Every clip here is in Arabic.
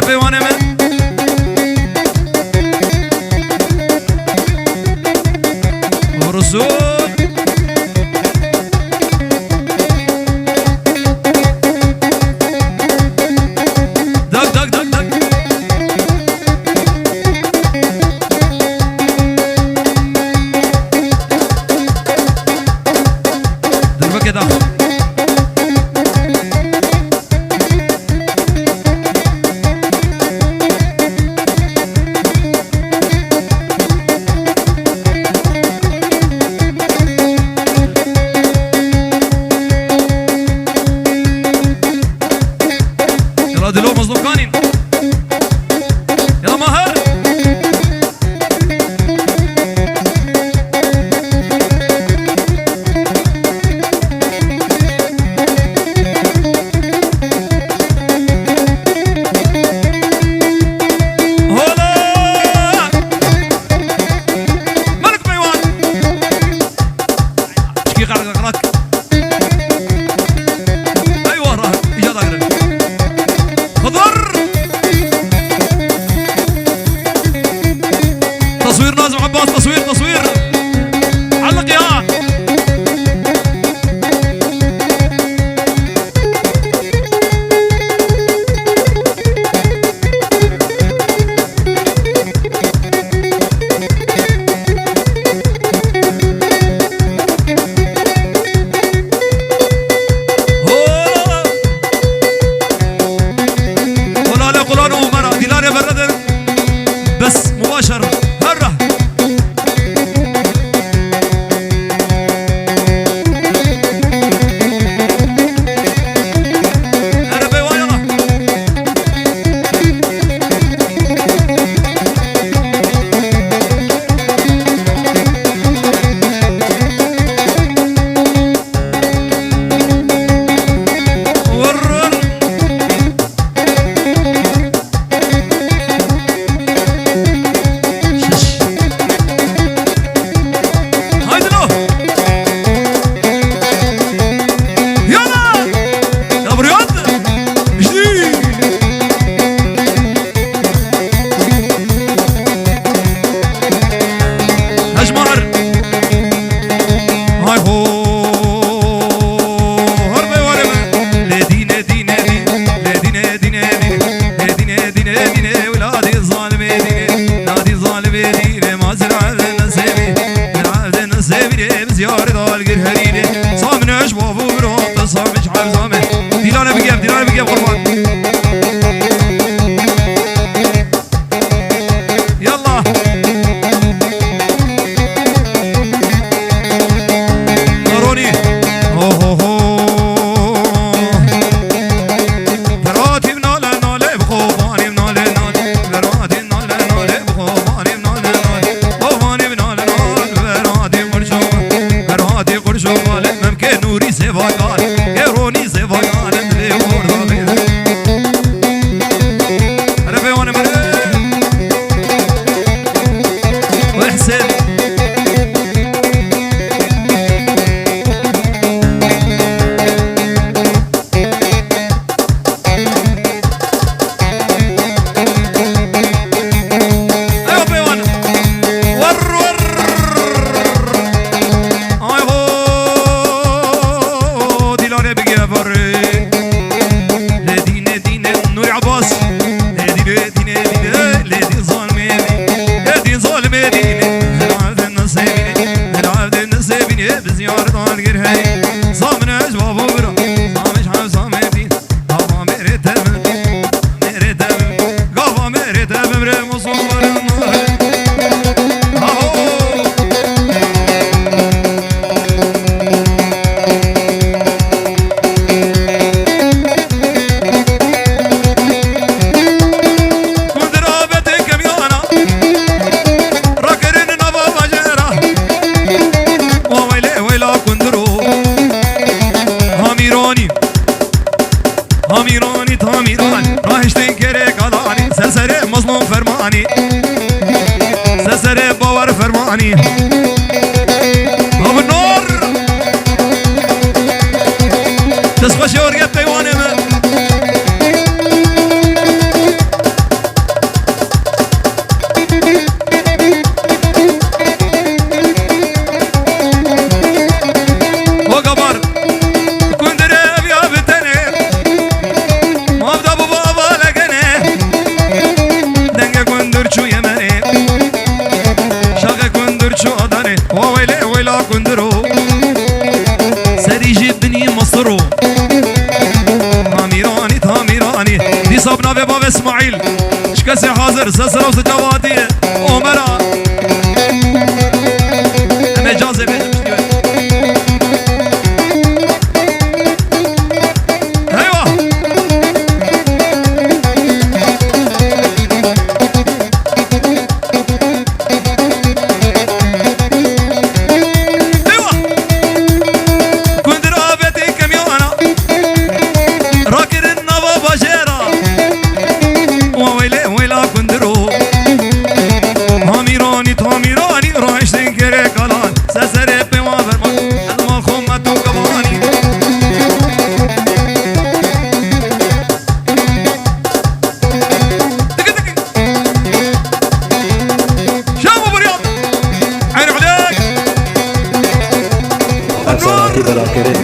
پیوانه من ورسول دق دق دق دق دربك يا داخل دلو مظلوم كانين يلا ماهر هولا ملك بيوان شكي قرق ايوه راه اجا داقرن خضر تصوير نازم عباس تصوير علق يا بس مباشر هره فرماني ابو النور تسخش ورقة بيواني من باب اسماعيل شكسي حاضر سلسلة وسجواتي أمرا أنا جازي بيجي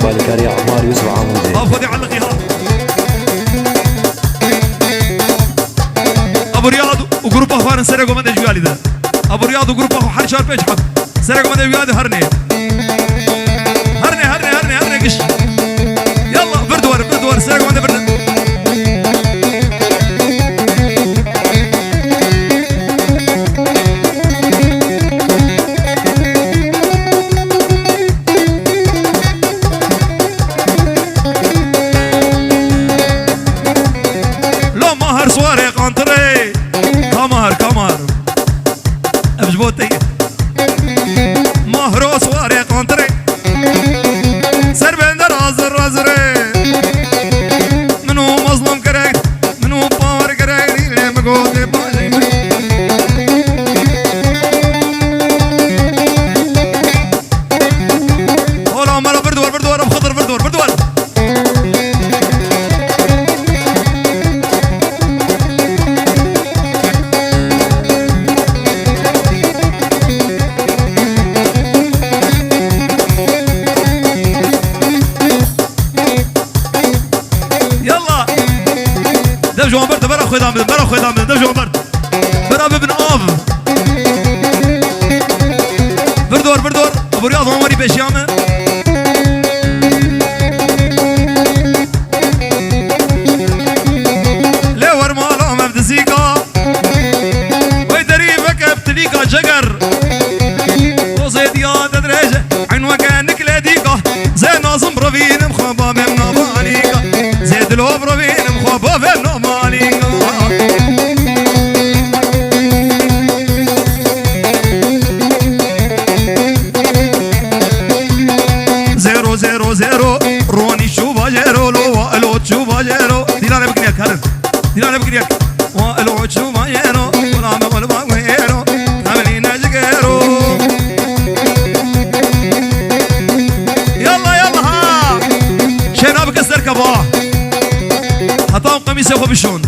بالكاري عمار يوسف عمودي افضي علقيها ابو رياض وجروب اخوان سرقوا من الجوالي ده ابو رياض وجروب اخو حد شار بيج حق سرقوا من الجوالي هرني هرني هرني هرني هرني قش يلا بردور بردور سرقوا من برد مهروس واري قنطري سر بندر عزر رزري منو مظلوم كريك منو باور كريك اللي مقودي بالي ولا مرة بردور بردور بخضر بردور بردور دفجوا برد برا خوي دامن برا خوي دامن دفجوا برد برا بابن آف بردور بردور ابو رياض عمري بشيامه لور مالا مبدزيكا ويدريبك ابتليكا جقر وزيد يا تدريجه عين وكانك لديكا زي ناظم بروفين مخابا من نباليكا زيد لو بروفين مخابا من نباليكا زيرو زيرو زيرو روني شو باجيرو لو الو شو باجيرو دينا بكريك هرب دينا بكريك والو شو باجيرو ولا مقول باغيرو كاملين نجيرو يلا يلا ها شناب كسر كبا حطام قميص ياخو بشون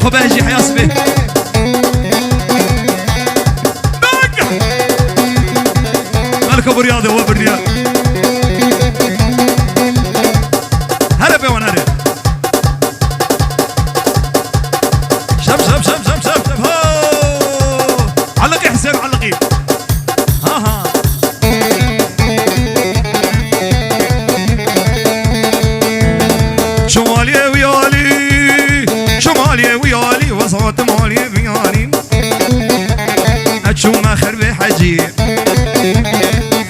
خباجي حياسبه مالك ابو رياض هو بالرياض هرب يا ون هرب شب شب شب شب شب شب علقي حسين علقي ها ها شمالي ويالي شمالي ويالي وسط مالي ويالي أتشوما خربي حجي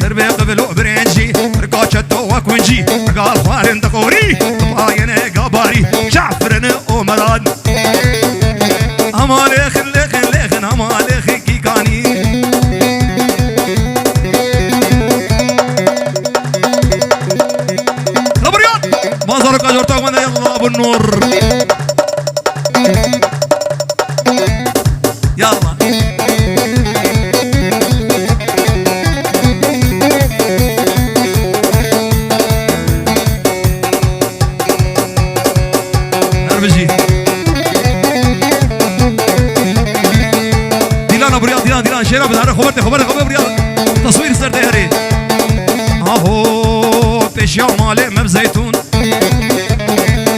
خربي قبل وبرنجي رقاشة وكونجي قال خوارن دقوري طباين قباري شعفرن ومراد أمالي خلي خلي خن أمالي خيكي كاني لبريات ما زارك أجرتك من يلا أبو النور يلا شيرا بدار خبرتي بريال تصوير سر دهري اهو بيشيا مالي مب زيتون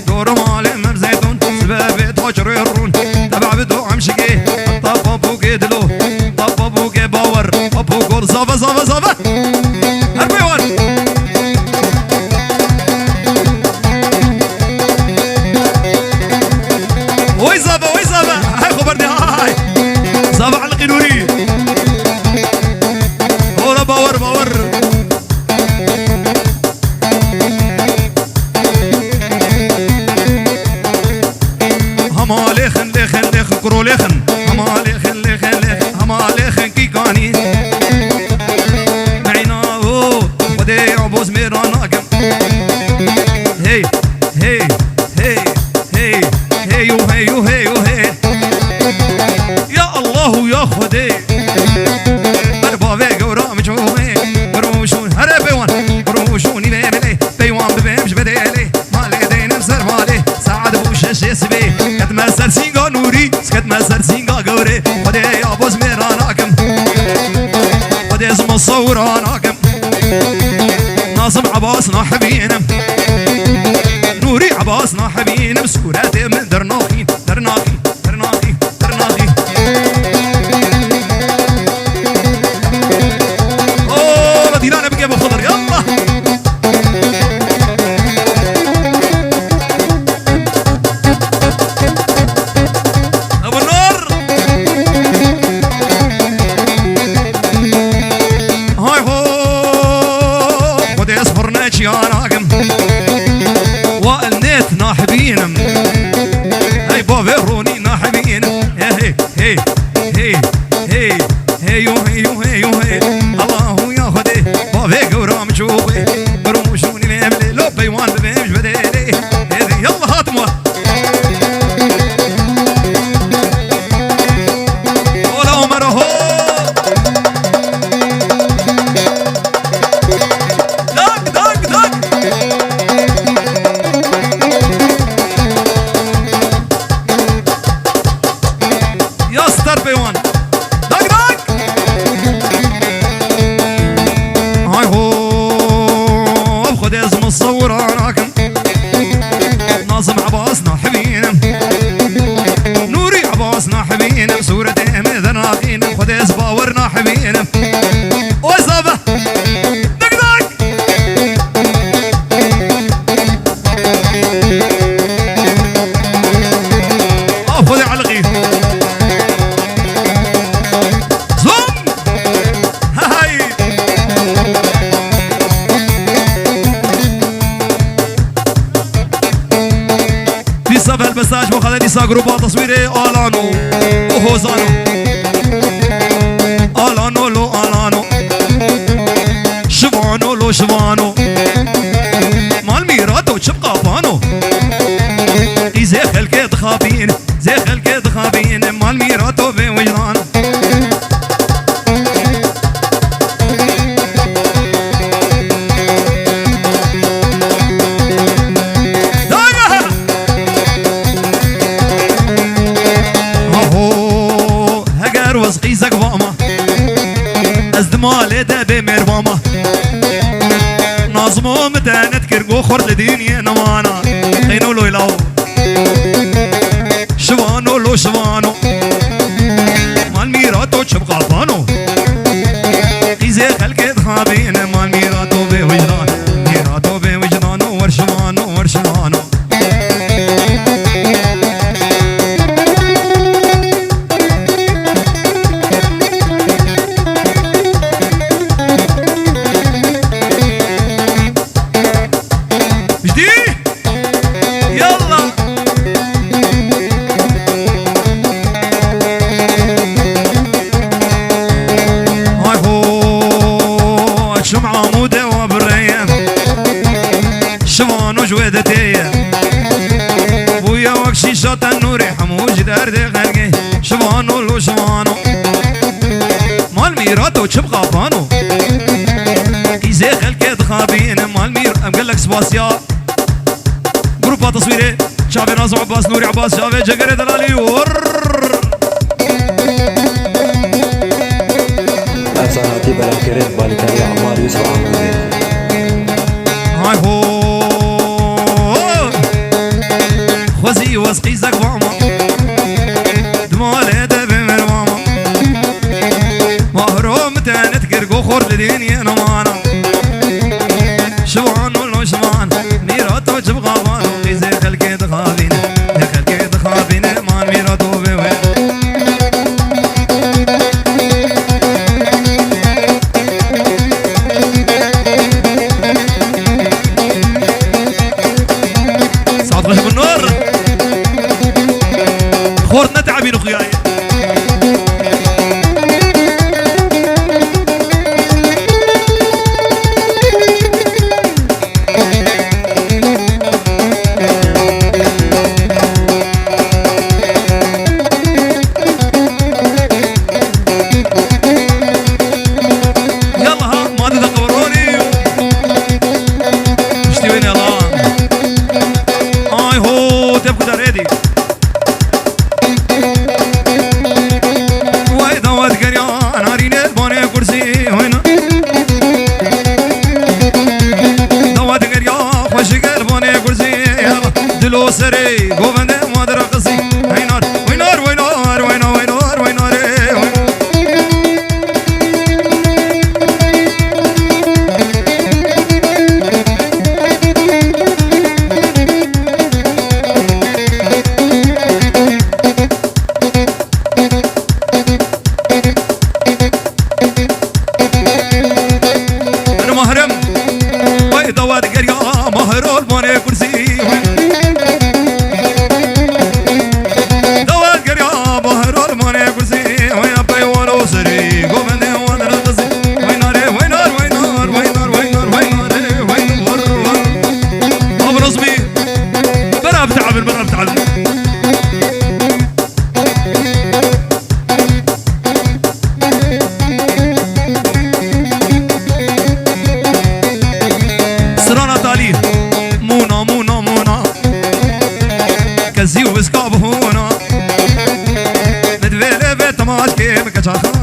دور مالي مب زيتون سبابي تاجر يرون تبع بدو عمشقي طب بوكي دلو طب بوكي باور ابو قول زافا هربيوان وي زافا هاي خبرني هاي زافا على القنوري هولا باور هما ليخن كرو ليخن هما ليخن هما ليخن كيكاني معينا هو ودي عبوز ميراناكم هي يا الله يا خدي بربابي قورا مجهومي بروشون هري بيوان بروشوني بيملي بيوان ببيمش بديلي مالي دينم سرمالي سعد بوشش يسبي قد ما سر سينغا نوري قد ما سر سينغا قوري ودي عبوز ميراناكم ودي اسم الصوراناكم ناصم عباس ناحبينم نوري عباس ناحبينم سوراتي من درناخي اوه مدينة بقى ابو خضر يلا ابو النور هاي هو ودي اصفرنا شياناكم والنيت ناحبينم هاي بوفيروني ناحبينم هي الله يا خدي بوفي قورام شوفي بروشوني ميملي لو بيوان ببيمش بديلي يلا هاتموا ولا عمره دق يا ستار بيوان دق هاي هو خد اسم الصوراناكم ناظم عباس ناحبينم نوري عباس ناحبينم سورة مذناقينم خد اسم باور ناحبينم وزابة دق افضي على الغيب زوم هاي في صف البساج وخلال يسا جروبا تصويري آلانو وهوزانو آلانو لو آلانو شوانو لو شوانو مال ميراتو شبقى بانو زي خلقي تخابين مال ميراتو بوجدان وسقيزك فاما ازدمالي دابي ميرواما نظمو متانت كرقو خرد ديني نوانا خينو لو يلاو شوانو لو شوانو مال ميراتو شبقى بانو قيزي خلقي تخابين مال ميراتو بوجدان ميراتو بوجدانو ورشوانو جويدتي بويا وكشي شاط النوري حموج دار دي خلقي شوانو لو شوانو مال ميراتو تشبقى بانو كيزي خلقي تخابين مال مير قال لك سباسيا جروبا تصويري شافي ناصر عباس نوري عباس شافي جقري دلالي صنعتي بلاكريت بالكاري عمار يوسف عمودي. هاي هو خوزي وسقي زك ماما دمالي دبي من ماما مهروم تانت كرقو خور لديني انا مانا شوان ولو شمان ميرات وجب غابان قيزي خلقي دخابين يا خلقي دخابين مان ميرات وبيوين صعد غشب النور خورنا تعبين اخوياي دلو سري قوبند مادر قصي وينار وينار وينار وينار وينار وينار انا مهرم ويدواد قريا مهرول بوني كرسي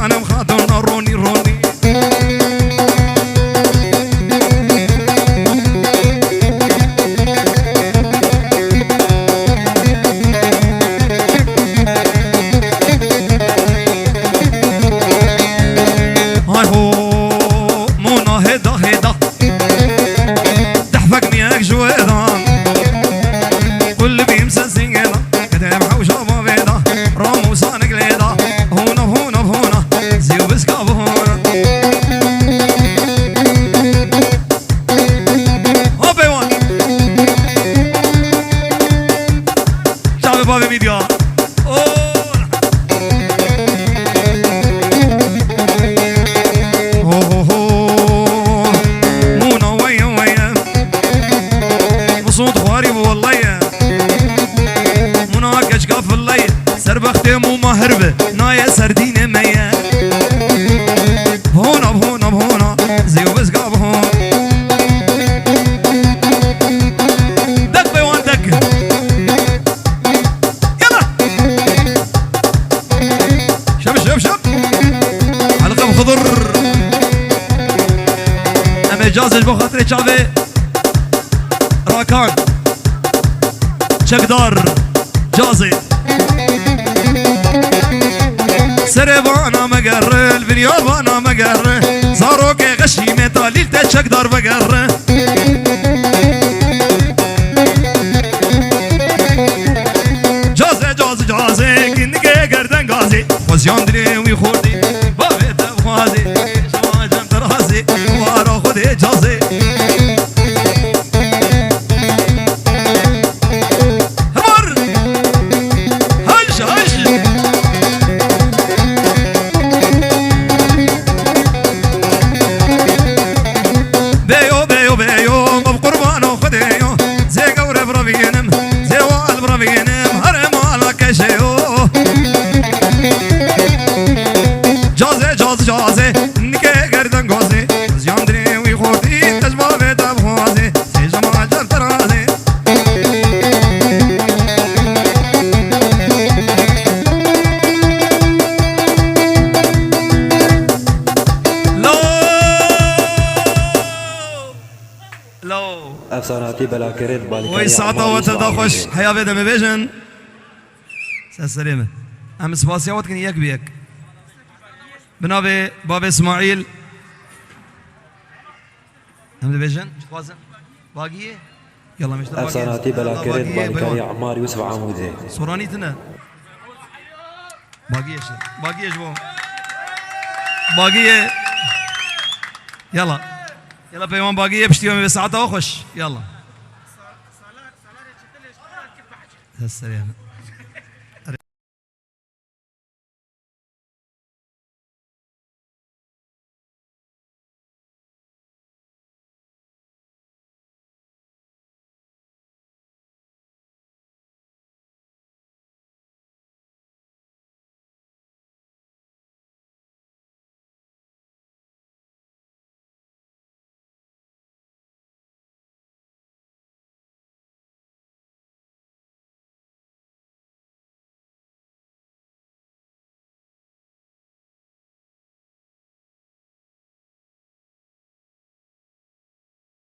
انا مخاطر روني روني هاي هو مونا هدا هدا تحفك مياك جويدا كل بيمسا سنجدا كتاب حوشا بابيدا رامو صانق ليدا هونا زيو بسكاب هونا هوبي وان شعب بابي ميديا مونا ويا ويا مصوت خوارب والله مونا كشكا في الليل سربختي مو مهربه نايا سردينه ميا هونا زيو بسقاب هون دق بيوان دق يلا شب حلقة بخضر اما جازج بخاطري شعبي راكان شقدار جازي سربانا مقر البنيابانا مقر زاروك غشي متاليل تشك دار بقر جازي كنك قردن غازي وزيان دري ويخوردي بابي تبخازي شواجم ترازي وارا خودي جازي همر هش بيو بقربانو خديو زي قورب ربينم زي والب ربينم هرم على كشيو جازي نكي قردن غازي زيان دري ويخوردي تجبابي تبخازي سي جماعة جان ترازي افساناتی بلاکرت وی بالیکاری ساعتا عمار و یوسف تدا خوش عمودی حیا بیدم بیجن سلامه ام سپاسیا وقت کنی یک بیک بنابه باب اسماعیل هم بیجن خوازن باقیه يلا مشترك افساناتی بلاکرت بالیکاری عمار یوسف عمودی سوراني تنا باقيش باقيش بو باقية يلا يلا بيوان باقية بشتيهم بساعتها وخش يلا السلام